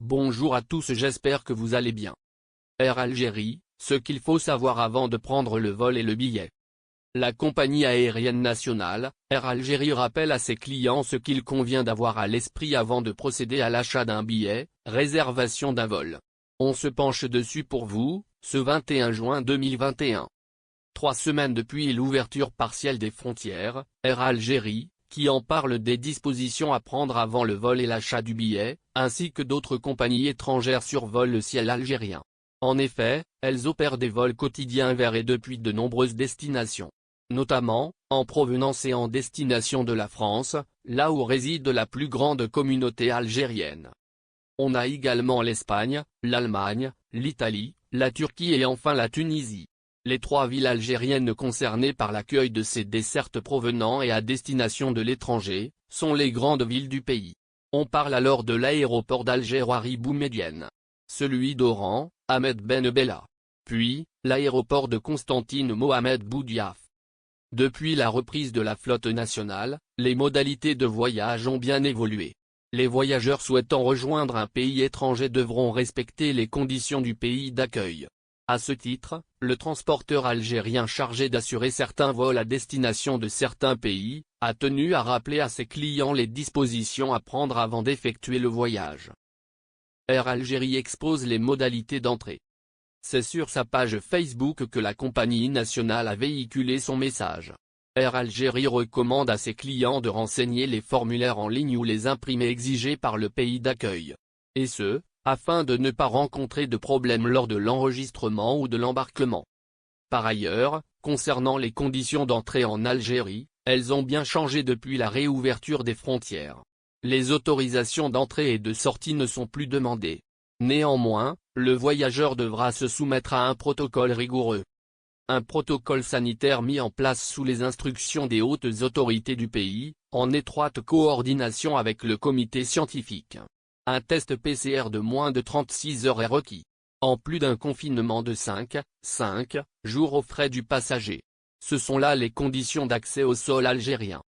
Bonjour à tous, j'espère que vous allez bien. Air Algérie, ce qu'il faut savoir avant de prendre le vol et le billet. La compagnie aérienne nationale, Air Algérie rappelle à ses clients ce qu'il convient d'avoir à l'esprit avant de procéder à l'achat d'un billet, réservation d'un vol. On se penche dessus pour vous, ce 21 juin 2021. 3 semaines depuis l'ouverture partielle des frontières, Air Algérie, qui en parle des dispositions à prendre avant le vol et l'achat du billet, ainsi que d'autres compagnies étrangères survolent le ciel algérien. En effet, elles opèrent des vols quotidiens vers et depuis de nombreuses destinations. Notamment, en provenance et en destination de la France, là où réside la plus grande communauté algérienne. On a également l'Espagne, l'Allemagne, l'Italie, la Turquie et enfin la Tunisie. Les 3 villes algériennes concernées par l'accueil de ces dessertes provenant et à destination de l'étranger, sont les grandes villes du pays. On parle alors de l'aéroport d'Alger Ouari Boumedienne, celui d'Oran, Ahmed Ben Bella, puis, l'aéroport de Constantine Mohamed Boudiaf. Depuis la reprise de la flotte nationale, les modalités de voyage ont bien évolué. Les voyageurs souhaitant rejoindre un pays étranger devront respecter les conditions du pays d'accueil. À ce titre, le transporteur algérien chargé d'assurer certains vols à destination de certains pays, a tenu à rappeler à ses clients les dispositions à prendre avant d'effectuer le voyage. Air Algérie expose les modalités d'entrée. C'est sur sa page Facebook que la compagnie nationale a véhiculé son message. Air Algérie recommande à ses clients de renseigner les formulaires en ligne ou les imprimés exigés par le pays d'accueil. Et ce, afin de ne pas rencontrer de problème lors de l'enregistrement ou de l'embarquement. Par ailleurs, concernant les conditions d'entrée en Algérie, elles ont bien changé depuis la réouverture des frontières. Les autorisations d'entrée et de sortie ne sont plus demandées. Néanmoins, le voyageur devra se soumettre à un protocole rigoureux. Un protocole sanitaire mis en place sous les instructions des hautes autorités du pays, en étroite coordination avec le comité scientifique. Un test PCR de moins de 36 heures est requis, en plus d'un confinement de 5 jours aux frais du passager. Ce sont là les conditions d'accès au sol algérien.